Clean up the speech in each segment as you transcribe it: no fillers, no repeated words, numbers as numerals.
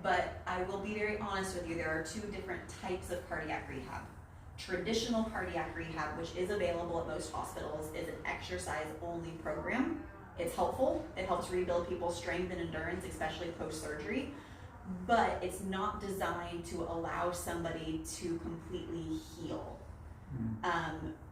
but I will be very honest with you, there are two different types of cardiac rehab. Traditional cardiac rehab, which is available at most hospitals, is an exercise-only program. It's helpful. It helps rebuild people's strength and endurance, especially post-surgery, but it's not designed to allow somebody to completely heal.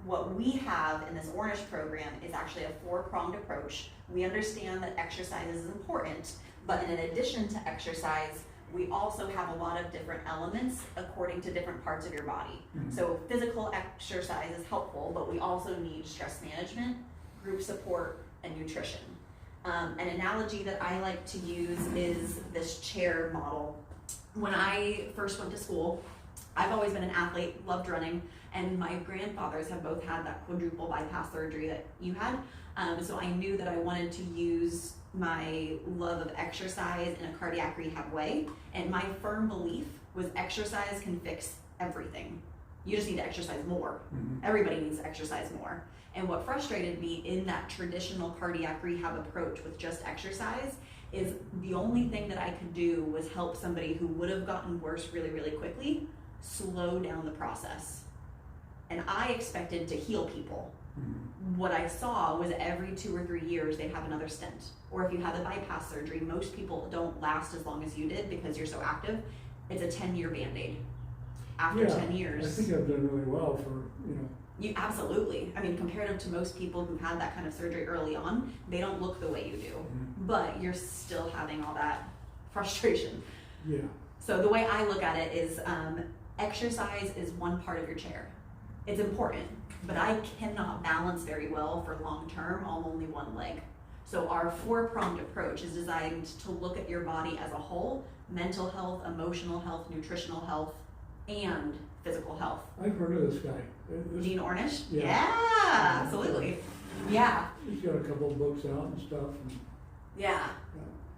What we have in this Ornish program is actually a four-pronged approach. We understand that exercise is important, but in addition to exercise, we also have a lot of different elements according to different parts of your body. So physical exercise is helpful, but we also need stress management, group support, and nutrition. An analogy that I like to use is this chair model. When I first went to school, I've always been an athlete, loved running, and my grandfathers have both had that quadruple bypass surgery that you had. So I knew that I wanted to use my love of exercise in a cardiac rehab way. And my firm belief was exercise can fix everything. You just need to exercise more. Everybody needs to exercise more. And what frustrated me in that traditional cardiac rehab approach with just exercise is the only thing that I could do was help somebody who would have gotten worse really, really quickly slow down the process. And I expected to heal people. What I saw was every 2 or 3 years they'd have another stent. Or if you had the bypass surgery, most people don't last as long as you did because you're so active. It's a 10-year Band-Aid. After 10 years. I think I've done really well for, You absolutely. I mean, comparative to most people who had that kind of surgery early on, they don't look the way you do. But you're still having all that frustration. Yeah. So the way I look at it is exercise is one part of your chair. It's important, but I cannot balance very well for long term on only one leg. So our four-pronged approach is designed to look at your body as a whole: mental health, emotional health, nutritional health, and physical health. I've heard of this guy. Dean Ornish? Yeah. Absolutely. Yeah. He's got a couple of books out and stuff. Yeah,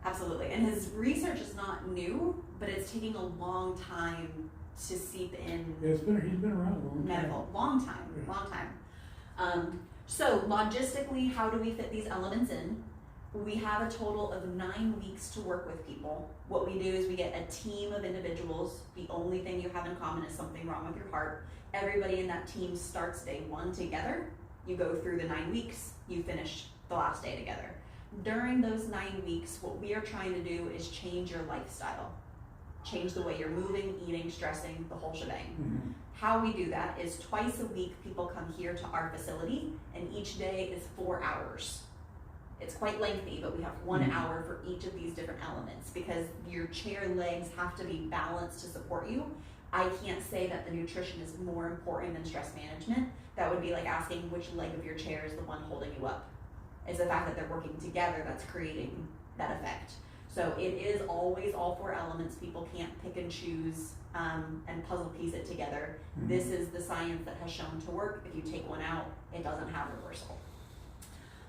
absolutely. And his research is not new, but it's taking a long time to seep in. Yeah, he's been around a long time. Medical, long time. So logistically, how do we fit these elements in? We have a total of 9 weeks to work with people. What we do is we get a team of individuals. The only thing you have in common is something wrong with your heart. Everybody in that team starts day 1 together. You go through the 9 weeks, you finish the last day together. During those 9 weeks, what we are trying to do is change your lifestyle. Change the way you're moving, eating, stressing, the whole shebang. How we do that is twice a week people come here to our facility, and each day is 4 hours. It's quite lengthy, but we have 1 hour for each of these different elements because your chair legs have to be balanced to support you. I can't say that the nutrition is more important than stress management. That would be like asking which leg of your chair is the one holding you up. It's the fact that they're working together that's creating that effect. So it is always all 4 elements. People can't pick and choose and puzzle piece it together. This is the science that has shown to work. If you take one out, it doesn't have reversal.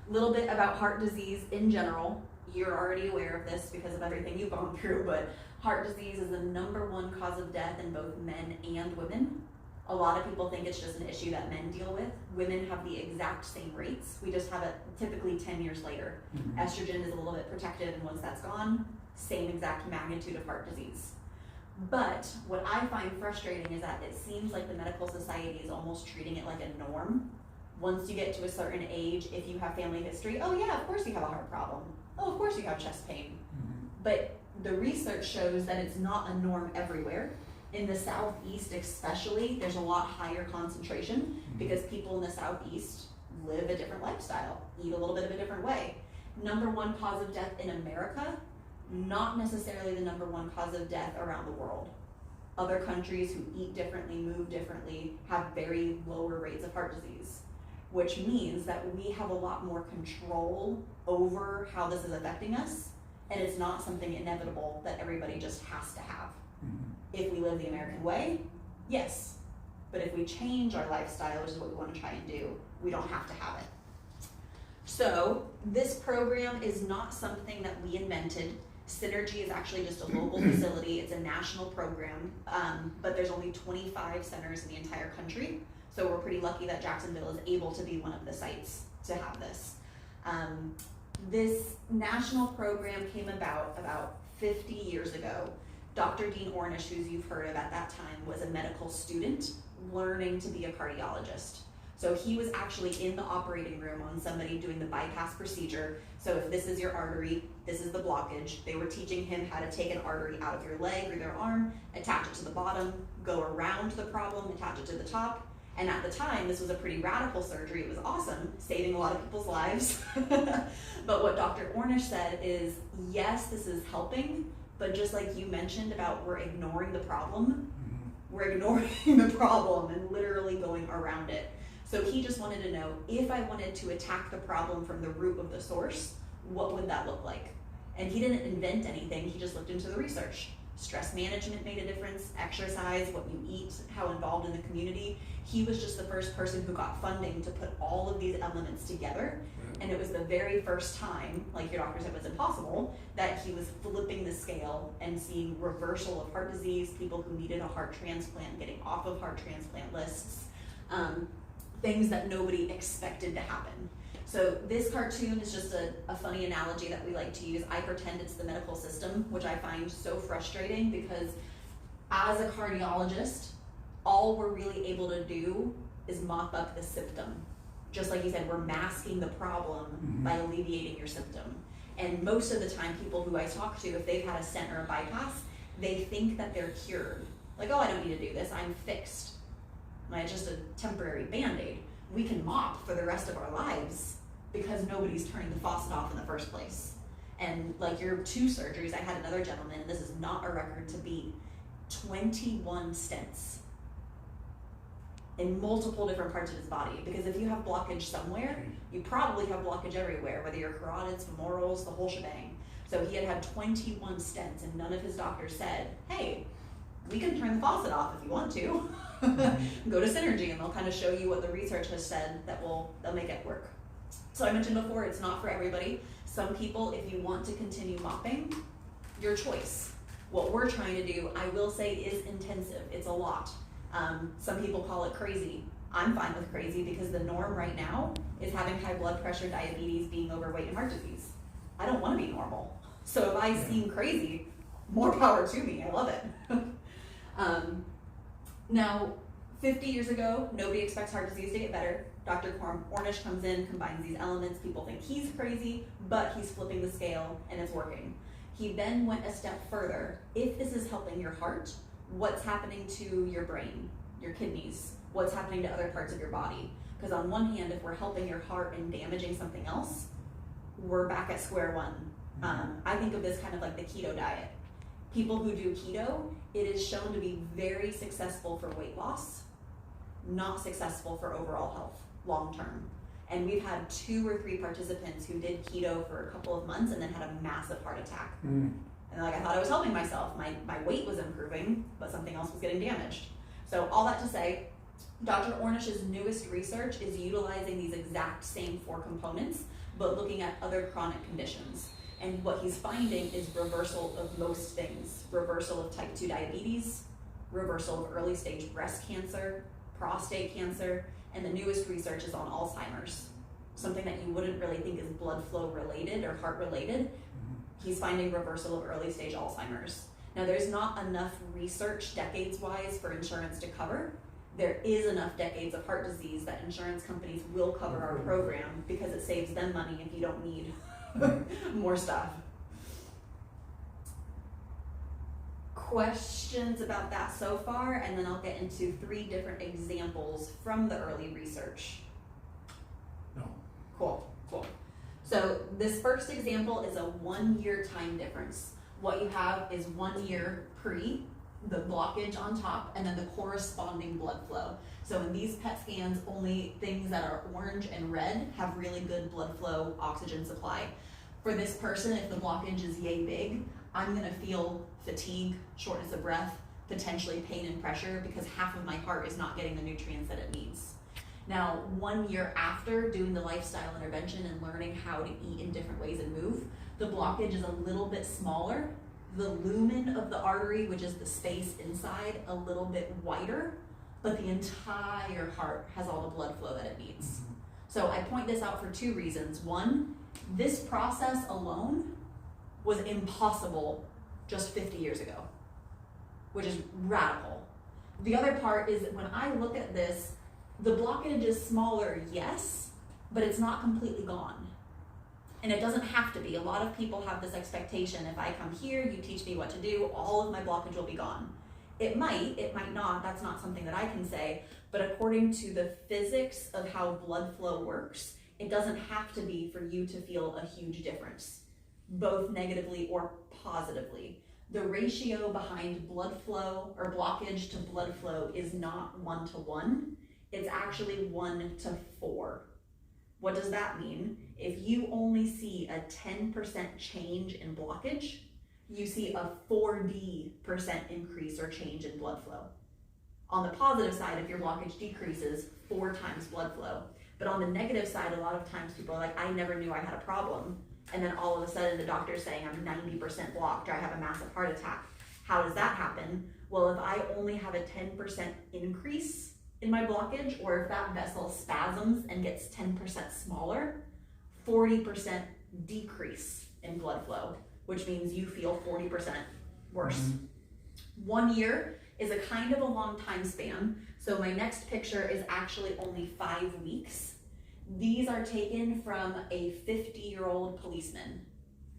A little bit about heart disease in general. You're already aware of this because of everything you've gone through, but heart disease is the #1 cause of death in both men and women. A lot of people think it's just an issue that men deal with. Women have the exact same rates. We just have it typically 10 years later. Estrogen is a little bit protective, and once that's gone, same exact magnitude of heart disease. But what I find frustrating is that it seems like the medical society is almost treating it like a norm. Once you get to a certain age, if you have family history, oh yeah, of course you have a heart problem. Oh, of course you have chest pain. But the research shows that it's not a norm everywhere. In the Southeast especially, there's a lot higher concentration because people in the Southeast live a different lifestyle, eat a little bit of a different way. #1 cause of death in America, not necessarily the #1 cause of death around the world. Other countries who eat differently, move differently, have very lower rates of heart disease, which means that we have a lot more control over how this is affecting us, and it's not something inevitable that everybody just has to have. If we live the American way, yes. But if we change our lifestyle, which is what we want to try and do, we don't have to have it. So this program is not something that we invented. Synergy is actually just a local facility. It's a national program, but there's only 25 centers in the entire country. So we're pretty lucky that Jacksonville is able to be one of the sites to have this. This national program came about 50 years ago Dr. Dean Ornish, who you've heard of at that time, was a medical student learning to be a cardiologist. So he was actually in the operating room on somebody doing the bypass procedure. So if this is your artery, this is the blockage. They were teaching him how to take an artery out of your leg or their arm, attach it to the bottom, go around the problem, attach it to the top. And at the time, this was a pretty radical surgery. It was awesome, saving a lot of people's lives. But what Dr. Ornish said is, yes, this is helping, but just like you mentioned about we're ignoring the problem, we're ignoring the problem and literally going around it. So he just wanted to know, if I wanted to attack the problem from the root of the source, what would that look like? And he didn't invent anything, he just looked into the research. Stress management made a difference, exercise, what you eat, how involved in the community. He was just the first person who got funding to put all of these elements together. And it was the very first time, like your doctor said was impossible, that he was flipping the scale and seeing reversal of heart disease, people who needed a heart transplant, getting off of heart transplant lists, things that nobody expected to happen. So this cartoon is just a funny analogy that we like to use. I pretend it's the medical system, which I find so frustrating because as a cardiologist, all we're really able to do is mop up the symptom. Just like you said, we're masking the problem by alleviating your symptom. And most of the time, people who I talk to, if they've had a stent or a bypass, they think that they're cured. Like, oh, I don't need to do this, I'm fixed. Like, it's just a temporary Band-Aid. We can mop for the rest of our lives because nobody's turning the faucet off in the first place. And like your 2 surgeries, I had another gentleman, and this is not a record to beat, 21 stents in multiple different parts of his body. Because if you have blockage somewhere, you probably have blockage everywhere, whether you're carotids, femorals, the whole shebang. So he had 21 stents, and none of his doctors said, hey, we can turn the faucet off if you want to. Go to Synergy and they'll kind of show you what the research has said that they'll make it work. So I mentioned before, it's not for everybody. Some people, if you want to continue mopping, your choice. What we're trying to do, I will say, is intensive. It's a lot. Some people call it crazy. I'm fine with crazy because the norm right now is having high blood pressure, diabetes, being overweight, and heart disease. I don't want to be normal. So if I seem crazy, more power to me. I love it. Now, 50 years ago, nobody expects heart disease to get better. Dr. Ornish comes in, combines these elements. People think he's crazy, but he's flipping the scale and it's working. He then went a step further. If this is helping your heart, what's happening to your brain, your kidneys? What's happening to other parts of your body? Because on one hand, if we're helping your heart and damaging something else, we're back at square one. I think of this kind of like the keto diet. People who do keto, it is shown to be very successful for weight loss, not successful for overall health long term. And we've had 2 or 3 participants who did keto for a couple of months and then had a massive heart attack. And like, I thought I was helping myself. My weight was improving, but something else was getting damaged. So all that to say, Dr. Ornish's newest research is utilizing these exact same 4 components, but looking at other chronic conditions. And what he's finding is reversal of most things. Reversal of type 2 diabetes, reversal of early stage breast cancer, prostate cancer, and the newest research is on Alzheimer's. Something that you wouldn't really think is blood flow related or heart related. He's finding reversal of early stage Alzheimer's. Now there's not enough research decades-wise for insurance to cover. There is enough decades of heart disease that insurance companies will cover our program because it saves them money if you don't need more stuff. Questions about that so far, and then I'll get into 3 different examples from the early research. No. Cool. So this first example is a 1-year time difference. What you have is 1 year pre, the blockage on top, and then the corresponding blood flow. So in these PET scans, only things that are orange and red have really good blood flow, oxygen supply. For this person, if the blockage is yay big, I'm gonna feel fatigue, shortness of breath, potentially pain and pressure because half of my heart is not getting the nutrients that it needs. Now, 1 year after doing the lifestyle intervention and learning how to eat in different ways and move, the blockage is a little bit smaller. The lumen of the artery, which is the space inside, a little bit wider, but the entire heart has all the blood flow that it needs. So I point this out for 2 reasons. 1, this process alone was impossible just 50 years ago. which is radical. The other part is when I look at this, the blockage is smaller, yes, but it's not completely gone. And it doesn't have to be. A lot of people have this expectation, if I come here, you teach me what to do, all of my blockage will be gone. It might not, that's not something that I can say, but according to the physics of how blood flow works, it doesn't have to be for you to feel a huge difference, both negatively or positively. The ratio behind blood flow or blockage to blood flow is not 1-to-1, it's actually 1-to-4. What does that mean? If you only see a 10% change in blockage, you see a 40% increase or change in blood flow. On the positive side, if your blockage decreases, 4 times blood flow. But on the negative side, a lot of times people are like, I never knew I had a problem. And then all of a sudden the doctor's saying I'm 90% blocked or I have a massive heart attack. How does that happen? Well, if I only have a 10% increase in my blockage, or if that vessel spasms and gets 10% smaller, 40% decrease in blood flow, which means you feel 40% worse. Mm-hmm. 1 year is a kind of a long time span. So my next picture is actually only 5 weeks. These are taken from a 50-year-old policeman,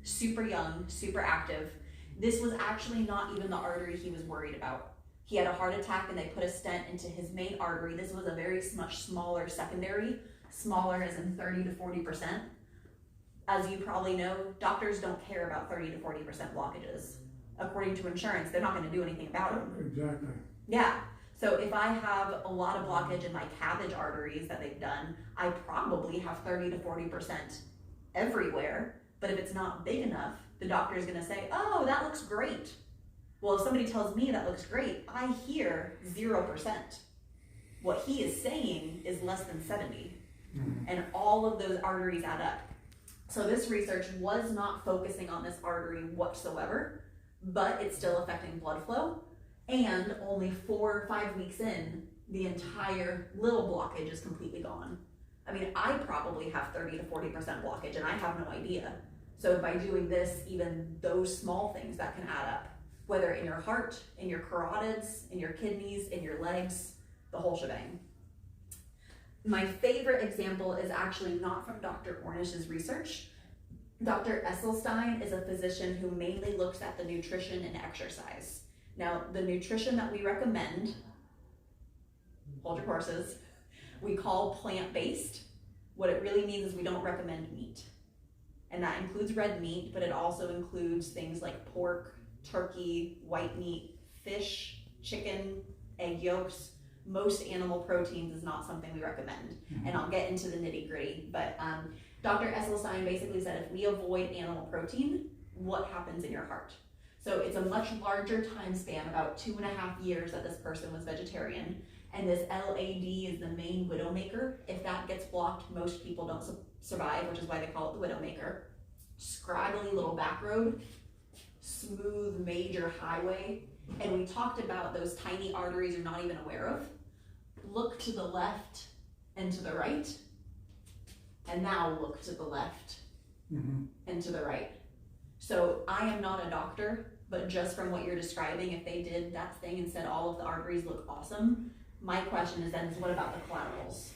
super young, super active. This was actually not even the artery he was worried about. He had a heart attack and they put a stent into his main artery. This was a very much smaller secondary, smaller as in 30 to 40%. As you probably know, doctors don't care about 30 to 40% blockages. According to insurance, they're not going to do anything about them. Exactly. Yeah. So if I have a lot of blockage in my cabbage arteries that they've done, I probably have 30 to 40% everywhere. But if it's not big enough, the doctor is going to say, oh, that looks great. Well, if somebody tells me that looks great, I hear 0%. What he is saying is less than 70. Mm-hmm. And all of those arteries add up. So this research was not focusing on this artery whatsoever, but it's still affecting blood flow. And only 4 or 5 weeks in, the entire little blockage is completely gone. I mean, I probably have 30 to 40% blockage and I have no idea. So by doing this, even those small things that can add up, whether in your heart, in your carotids, in your kidneys, in your legs, the whole shebang. My favorite example is actually not from Dr. Ornish's research. Dr. Esselstyn is a physician who mainly looks at the nutrition and exercise. Now, the nutrition that we recommend, hold your horses, we call plant-based. What it really means is we don't recommend meat. And that includes red meat, but it also includes things like pork, turkey, white meat, fish, chicken, egg yolks. Most animal proteins is not something we recommend. Mm-hmm. And I'll get into the nitty-gritty, but Dr. Esselstyn basically said if we avoid animal protein, what happens in your heart? So it's a much larger time span, about 2.5 years that this person was vegetarian. And this LAD is the main widowmaker. If that gets blocked, most people don't survive, which is why they call it the widowmaker. Scraggly little back road, smooth major highway. And we talked about those tiny arteries you're not even aware of. Look to the left and to the right. And now look to the left and to the right. So I am not a doctor, but just from what you're describing, if they did that thing and said all of the arteries look awesome, my question is then, what about the collaterals?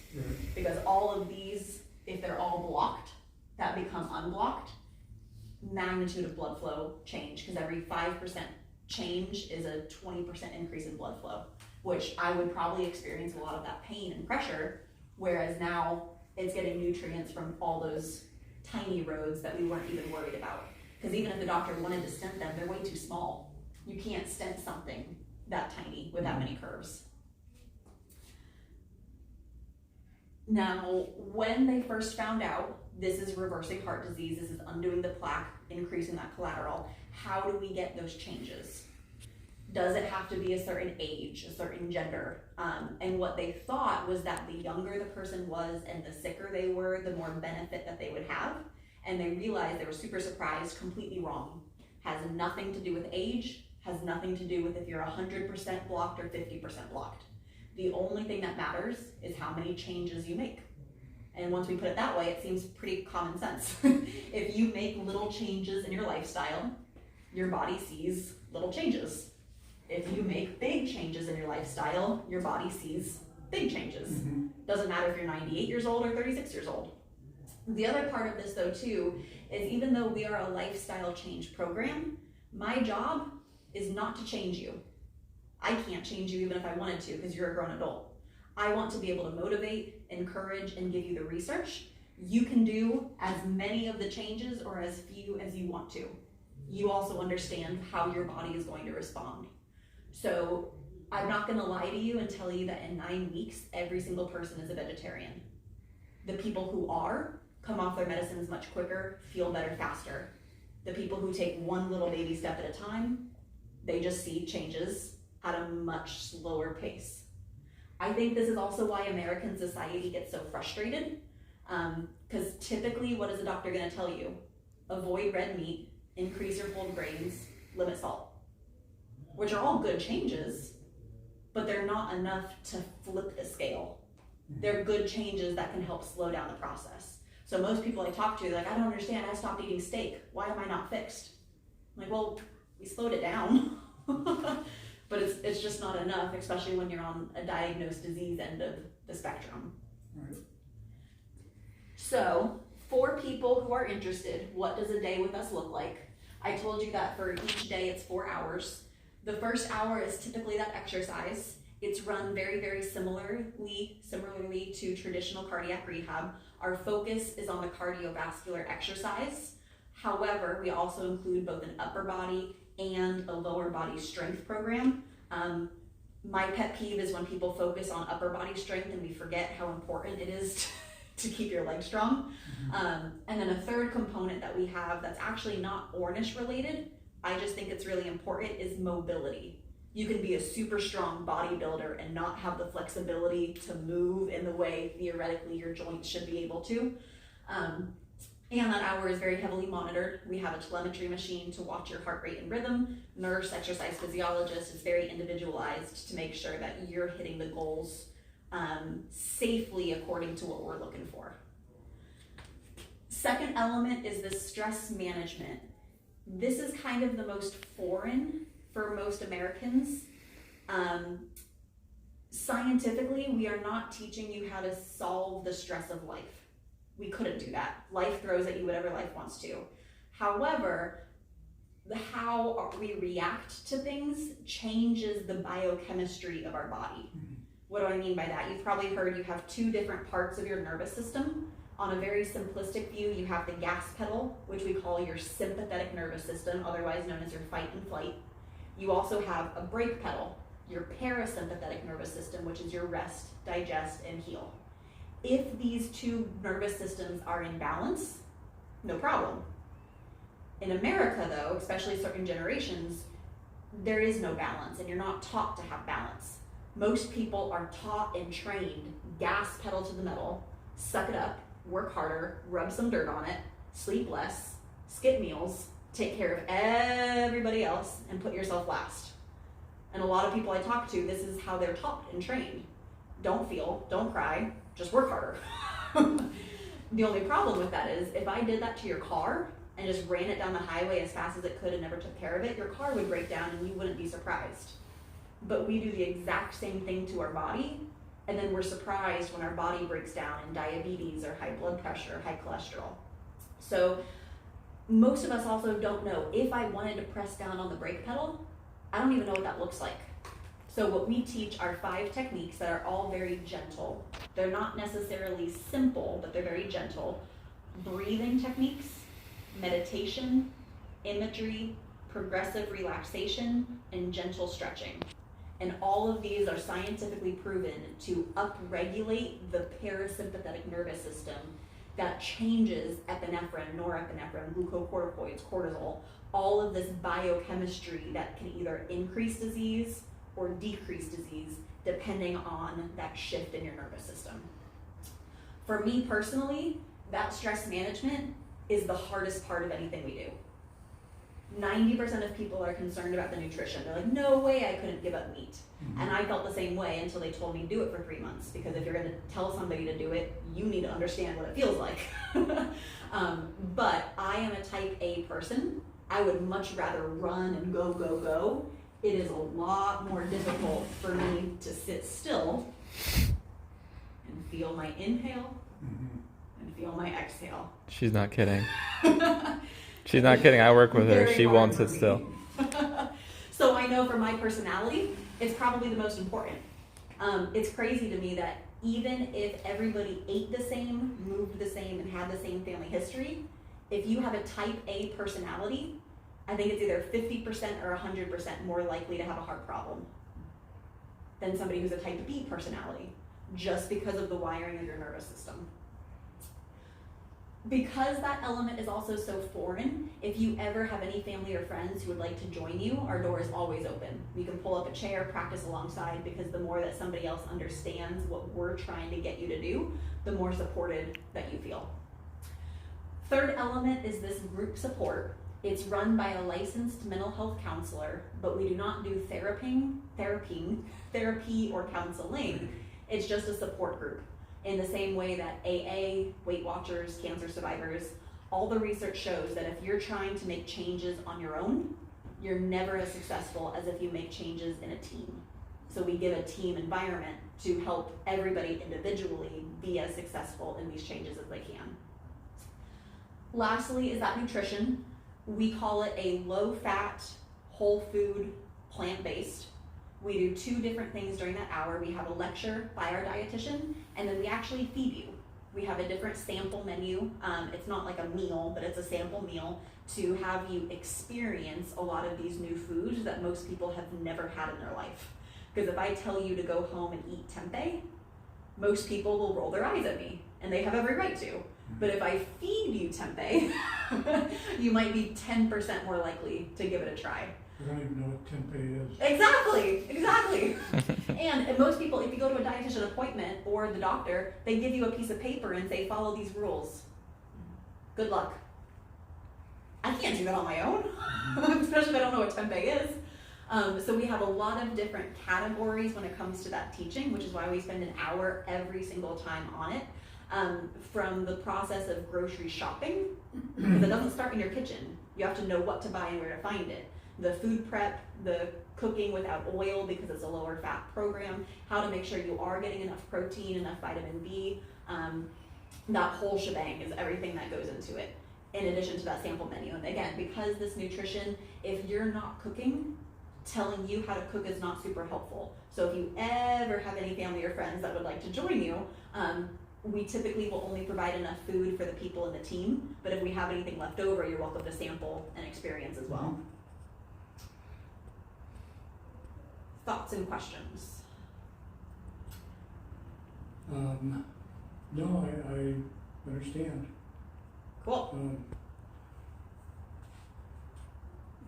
Because all of these, if they're all blocked, that become unblocked, magnitude of blood flow change, because every 5% change is a 20% increase in blood flow, which I would probably experience a lot of that pain and pressure, whereas now it's getting nutrients from all those tiny roads that we weren't even worried about. Because even if the doctor wanted to stent them, they're way too small. You can't stent something that tiny with that many curves. Now, when they first found out this is reversing heart disease, this is undoing the plaque, increasing that collateral, how do we get those changes? Does it have to be a certain age, a certain gender? And what they thought was that the younger the person was and the sicker they were, the more benefit that they would have. And they realized, they were super surprised, completely wrong. Has nothing to do with age, has nothing to do with if you're 100% blocked or 50% blocked. The only thing that matters is how many changes you make. And once we put it that way, it seems pretty common sense. If you make little changes in your lifestyle, your body sees little changes. If you make big changes in your lifestyle, your body sees big changes. Mm-hmm. Doesn't matter if you're 98 years old or 36 years old. The other part of this though too, is even though we are a lifestyle change program, my job is not to change you. I can't change you even if I wanted to, because you're a grown adult. I want to be able to motivate, encourage, and give you the research. You can do as many of the changes or as few as you want to. You also understand how your body is going to respond. So I'm not going to lie to you and tell you that in 9 weeks, every single person is a vegetarian. The people who are come off their medicines much quicker, feel better faster. The people who take one little baby step at a time, they just see changes at a much slower pace. I think this is also why American society gets so frustrated, because typically what is a doctor going to tell you? Avoid red meat, increase your whole grains, limit salt, which are all good changes, but they're not enough to flip the scale. They're good changes that can help slow down the process. So most people I talk to, they're like, I don't understand, I stopped eating steak. Why am I not fixed? I'm like, well, we slowed it down. But it's just not enough, especially when you're on a diagnosed disease end of the spectrum. Right. So for people who are interested, what does a day with us look like? I told you that for each day it's 4 hours. The first hour is typically that exercise. It's run very, very similarly to traditional cardiac rehab. Our focus is on the cardiovascular exercise. However, we also include both an upper body and a lower body strength program. My pet peeve is when people focus on upper body strength and we forget how important it is to keep your legs strong. And then a third component that we have that's actually not Ornish related, I just think it's really important, is mobility. You can be a super strong bodybuilder and not have the flexibility to move in the way theoretically your joints should be able to. And that hour is very heavily monitored. We have a telemetry machine to watch your heart rate and rhythm. Nurse, exercise physiologist is very individualized to make sure that you're hitting the goals safely according to what we're looking for. Second element is the stress management. This is kind of the most foreign for most Americans. Scientifically, we are not teaching you how to solve the stress of life. We couldn't do that. Life throws at you whatever life wants to. However, how we react to things changes the biochemistry of our body. What do I mean by that? You've probably heard you have 2 different parts of your nervous system. On a very simplistic view, you have the gas pedal, which we call your sympathetic nervous system, otherwise known as your fight and flight. You also have a brake pedal, your parasympathetic nervous system, which is your rest, digest, and heal. If these 2 nervous systems are in balance, no problem. In America though, especially certain generations, there is no balance and you're not taught to have balance. Most people are taught and trained, gas pedal to the metal, suck it up, work harder, rub some dirt on it, sleep less, skip meals, take care of everybody else, and put yourself last. And a lot of people I talk to, this is how they're taught and trained. Don't feel, don't cry, just work harder. The only problem with that is if I did that to your car and just ran it down the highway as fast as it could and never took care of it, your car would break down and you wouldn't be surprised. But we do the exact same thing to our body, and then we're surprised when our body breaks down in diabetes or high blood pressure, high cholesterol. So most of us also don't know, if I wanted to press down on the brake pedal, I don't even know what that looks like. So what we teach are 5 techniques that are all very gentle. They're not necessarily simple, but they're very gentle. Breathing techniques, meditation, imagery, progressive relaxation, and gentle stretching. And all of these are scientifically proven to upregulate the parasympathetic nervous system that changes epinephrine, norepinephrine, glucocorticoids, cortisol, all of this biochemistry that can either increase disease or decrease disease depending on that shift in your nervous system. For me personally, that stress management is the hardest part of anything we do. 90% of people are concerned about the nutrition. They're like, no way I couldn't give up meat. And I felt the same way until they told me to do it for 3 months, because if you're gonna tell somebody to do it, you need to understand what it feels like. But I am a type A person. I would much rather run and go, it is a lot more difficult for me to sit still and feel my inhale and feel my exhale. She's not kidding. She's not kidding. I work with her. Very She hard won't for sit me. still. So I know for my personality, it's probably the most important. It's crazy to me that even if everybody ate the same, moved the same, and had the same family history, if you have a type A personality, I think it's either 50% or 100% more likely to have a heart problem than somebody who's a type B personality, just because of the wiring of your nervous system. Because that element is also so foreign, if you ever have any family or friends who would like to join you, our door is always open. You can pull up a chair, practice alongside, because the more that somebody else understands what we're trying to get you to do, the more supported that you feel. Third element is this group support. It's run by a licensed mental health counselor, but we do not do therapy or counseling. It's just a support group. In the same way that AA, Weight Watchers, cancer survivors, all the research shows that if you're trying to make changes on your own, you're never as successful as if you make changes in a team. So we give a team environment to help everybody individually be as successful in these changes as they can. Lastly is that nutrition. We call it a low-fat, whole food, plant-based. We do 2 different things during that hour. We have a lecture by our dietitian, and then we actually feed you. We have a different sample menu. It's not like a meal, but it's a sample meal to have you experience a lot of these new foods that most people have never had in their life. Because if I tell you to go home and eat tempeh, most people will roll their eyes at me, and they have every right to. But if I feed you tempeh, you might be 10% more likely to give it a try. I don't even know what tempeh is. Exactly. And most people, if you go to a dietitian appointment or the doctor, they give you a piece of paper and say, follow these rules. Good luck. I can't do that on my own, especially if I don't know what tempeh is. So we have a lot of different categories when it comes to that teaching, which is why we spend an hour every single time on it. From the process of grocery shopping, because it doesn't start in your kitchen. You have to know what to buy and where to find it. The food prep, the cooking without oil because it's a lower fat program, how to make sure you are getting enough protein, enough vitamin B, that whole shebang is everything that goes into it, in addition to that sample menu. And again, because this nutrition, if you're not cooking, telling you how to cook is not super helpful. So if you ever have any family or friends that would like to join you, we typically will only provide enough food for the people in the team, but if we have anything left over, you're welcome to sample and experience as well. Thoughts and questions? No, I understand. Cool.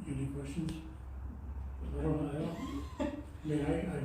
Any questions? I mean, I